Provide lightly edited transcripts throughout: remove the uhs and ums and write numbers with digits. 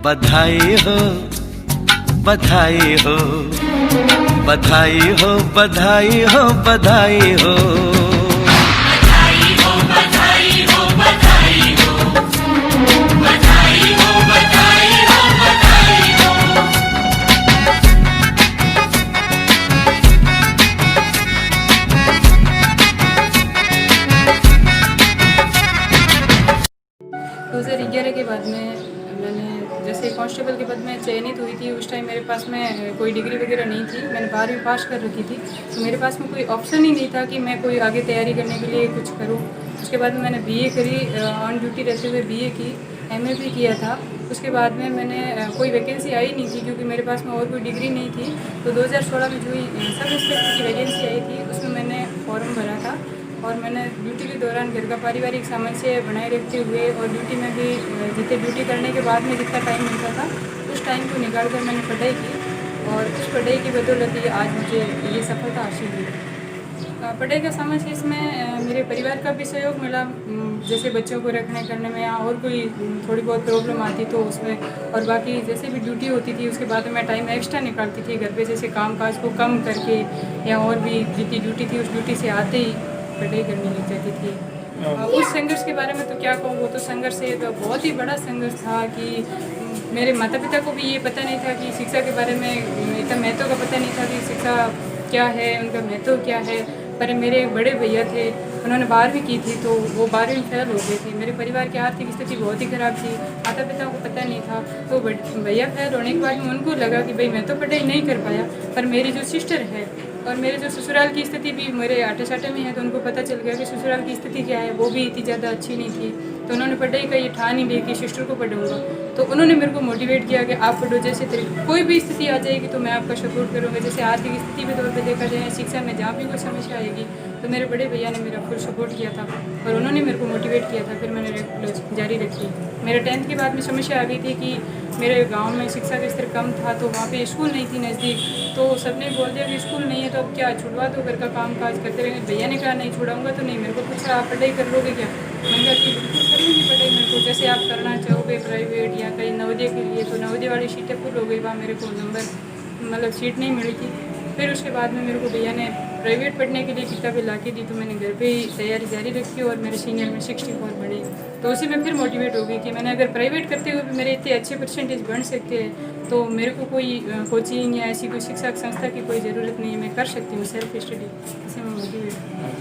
बधाई हो बधाई हो बधाई हो बधाई हो बधाई हो के बाद में मैंने जैसे कांस्टेबल के पद में चयनित हुई थी, उस टाइम मेरे पास में कोई डिग्री वगैरह नहीं थी। मैंने 12वीं पास कर रखी थी, तो मेरे पास में कोई ऑप्शन ही नहीं था कि मैं कोई आगे तैयारी करने के लिए कुछ करूं। उसके बाद में मैंने बीए करी, ऑन ड्यूटी रहते हुए बीए की, एमए भी किया था। उसके बाद में मैंने कोई वैकेंसी आई नहीं थी क्योंकि मेरे पास में और कोई डिग्री नहीं थी। तो 2016 में जो सब इंस्पेक्टर की वैकेंसी आई थी उसमें मैंने फॉर्म भरा था और मैंने ड्यूटी के दौरान घर का पारिवारिक सामंजस्य बनाए रखते हुए और ड्यूटी में भी जितने ड्यूटी करने के बाद में जितना टाइम मिलता था उस टाइम को निकाल कर मैंने पढ़ाई की और उस पढ़ाई की बदौलत ही आज मुझे ये सफलता हासिल हुई। पढ़ाई का सामंजस्य इसमें मेरे परिवार का भी सहयोग मिला, जैसे बच्चों को रखने करने में या और कोई थोड़ी बहुत प्रॉब्लम आती तो उसमें, और बाकी जैसे भी ड्यूटी होती थी उसके बाद मैं टाइम एक्स्ट्रा निकालती थी घर पे, जैसे काम काज को कम करके या और भी जितनी ड्यूटी थी उस ड्यूटी से आते ही पढ़ाई करने लग जाती थी। उस संघर्ष के बारे में तो क्या कहूँ, वो तो संघर्ष है तो बहुत ही बड़ा संघर्ष था कि मेरे माता पिता को भी ये पता नहीं था कि शिक्षा के बारे में इतना महत्व का पता नहीं था कि शिक्षा क्या है, उनका महत्व क्या है। पर मेरे बड़े भैया थे, उन्होंने 12वीं की थी तो वो 12वीं फेल हो गए थे। मेरे परिवार की आर्थिक स्थिति बहुत ही ख़राब थी, माता पिता को पता नहीं था। तो भैया फेल होने के बाद में उनको लगा कि भाई मैं तो पढ़ाई नहीं कर पाया, पर मेरी जो सिस्टर है और मेरे जो ससुराल की स्थिति भी मेरे आटे साटे में है, तो उनको पता चल गया कि ससुराल की स्थिति क्या है, वो भी इतनी ज़्यादा अच्छी नहीं थी। तो उन्होंने पढ़ाई का ये ठान ही ली कि सिस्टर को पढ़ूंगा। तो उन्होंने मेरे को मोटिवेट किया कि आप पढ़ो, जैसे कोई भी स्थिति आ जाएगी तो मैं आपका सपोर्ट करूँगा। जैसे आर्थिक स्थिति के तौर पर देखा जाए, शिक्षा में जहाँ भी कोई समस्या आएगी तो मेरे बड़े भैया ने मेरा फुल सपोर्ट किया था और उन्होंने मेरे को मोटिवेट किया था। फिर मैंने रेगुलर जारी रखी। मेरे 10th के बाद में समस्या आ गई थी कि मेरे गांव में शिक्षा का स्तर कम था, तो वहाँ पे स्कूल नहीं थी नज़दीक। तो सबने बोल दिया कि स्कूल नहीं है तो अब क्या, छुड़वा दो, घर का काम काज करते रहेंगे। भैया ने कहा नहीं छुड़ाऊंगा तो नहीं। मेरे को पूछा आप पढ़ाई कर लोगे क्या? मैंने कहा कि बिल्कुल करूँगी पढ़ाई, मेरे को जैसे आप करना चाहोगे प्राइवेट या कहीं नवोदय के लिए। तो नवोदय वाली सीटें फुल हो गई, वहाँ मेरे को नंबर मतलब सीट नहीं मिली थी। फिर उसके बाद में मेरे को भैया ने प्राइवेट पढ़ने के लिए किताबें ला के दी, तो मैंने घर पे ही तैयारी जारी रखी और मेरे सीनियर में 64 बढ़ी। तो उसी में फिर मोटिवेट हो गई कि मैंने अगर प्राइवेट करते हुए भी मेरे इतने अच्छे परसेंटेज बन सकते हैं तो मेरे को कोई कोचिंग या ऐसी कोई शिक्षा संस्था की कोई ज़रूरत नहीं है, मैं कर सकती हूँ सेल्फ स्टडी। इसी में मोटिवेट।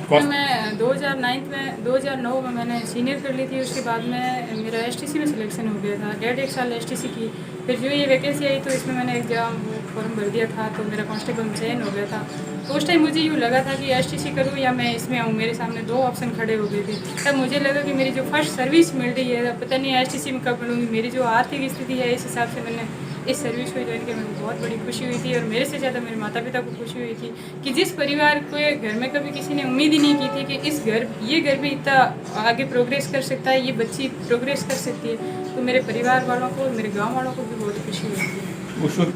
फिर मैं 2009 में मैंने सीनियर कर ली थी। उसके बाद में मेरा एसटीसी में सिलेक्शन हो गया था, 1.5 साल एसटीसी की। फिर जो ये वैकेंसी आई तो इसमें मैंने एग्जाम फॉर्म भर दिया था, तो मेरा कांस्टेबल में चयन हो गया था। तो उस टाइम मुझे यूँ लगा था कि एसटीसी करूँ या मैं इसमें आऊँ। मेरे सामने 2 ऑप्शन खड़े हो गए थे। तब मुझे लगा कि मेरी जो फर्स्ट सर्विस मिल रही है, पता नहीं एसटीसी में कब मिलूँगी। मेरी जो आर्थिक स्थिति है इस हिसाब से मैंने इस सर्विस को ज्वाइन किया। मेरे बहुत बड़ी खुशी हुई थी और मेरे से ज़्यादा मेरे माता पिता को खुशी हुई थी कि जिस परिवार के घर में कभी किसी ने उम्मीद ही नहीं की थी कि ये घर भी इतना आगे प्रोग्रेस कर सकता है, ये बच्ची प्रोग्रेस कर सकती है। तो मेरे परिवार वालों को, मेरे गाँव वालों को भी बहुत खुशी हुई थी।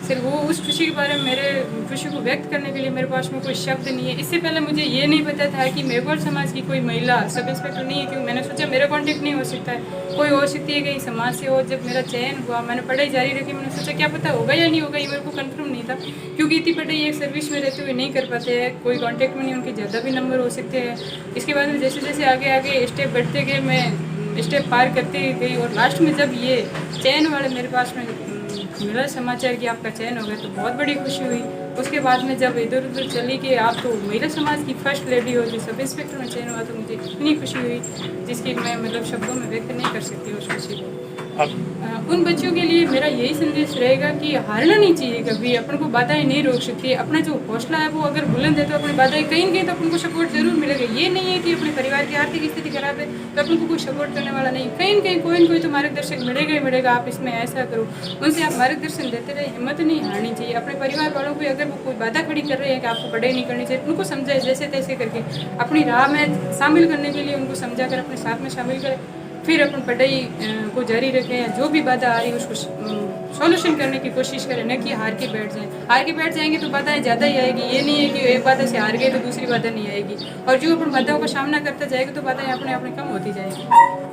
सिर्फ वो उस खुशी के बारे में, मेरे खुशी को व्यक्त करने के लिए मेरे पास में कोई शब्द नहीं है। इससे पहले मुझे ये नहीं पता था कि मेघोल समाज की कोई महिला सब इंस्पेक्टर नहीं है, क्योंकि मैंने सोचा मेरा कॉन्टेक्ट नहीं हो सकता है, कोई हो सकती है कहीं समाज से हो। जब मेरा चयन हुआ, मैंने पढ़ाई जारी रखी, मैंने सोचा क्या पता होगा या नहीं होगा, ये मेरे को कंफर्म नहीं था क्योंकि इतनी पढ़ाई एक सर्विस में रहते हुए नहीं कर पाते हैं, कोई कॉन्टेक्ट में नहीं, उनके ज़्यादा भी नंबर हो सकते हैं। इसके बाद में जैसे जैसे आगे आगे स्टेप बढ़ते गए, मैं स्टेप पार करते गई और लास्ट में जब ये चयन वाले मेरे पास में मिला समाचार कि आपका चयन हो गया तो बहुत बड़ी खुशी हुई। उसके बाद में जब इधर उधर चली कि आप तो महिला समाज की फर्स्ट लेडी हो जो सब इंस्पेक्टर में चयन हुआ, तो मुझे इतनी खुशी हुई जिसकी मैं मतलब शब्दों में व्यक्त नहीं कर सकती उस खुशी को। उन बच्चों के लिए मेरा यही संदेश रहेगा कि हारना नहीं चाहिए कभी, अपन को बाधाएं नहीं रोक सकती। अपना जो हौसला है वो अगर बुलंद है तो अपनी बाधाएं कहीं न कहीं तो अपन को सपोर्ट जरूर मिलेगा। ये नहीं है कि अपने परिवार की आर्थिक स्थिति खराब है तो अपन को कोई सपोर्ट करने वाला नहीं, कहीं न कहीं कोई न कोई तो मार्गदर्शक मिलेगा ही मिलेगा। आप इसमें ऐसा करो, उनसे आप मार्गदर्शन देते रहे, हिम्मत नहीं हारनी चाहिए। अपने परिवार वालों को अगर वो कोई बाधा खड़ी कर रहे हैं कि आपको पढ़ाई नहीं करनी चाहिए, उनको समझाए जैसे तैसे करके अपनी राह में शामिल करने के लिए उनको समझा कर अपने साथ में शामिल करें। फिर अपन पढ़ाई को जारी रखें या जो भी बाधा आ रही है उसको सॉल्यूशन करने की कोशिश करें, न कि हार के बैठ जाएं। हार के बैठ जाएंगे तो बाधाएं ज़्यादा ही आएगी। ये नहीं है कि एक बाधा से हार गए तो दूसरी बाधा नहीं आएगी, और जो अपन बाधाओं का सामना करता जाएगा तो बाधाएं अपने अपने कम होती जाएगी।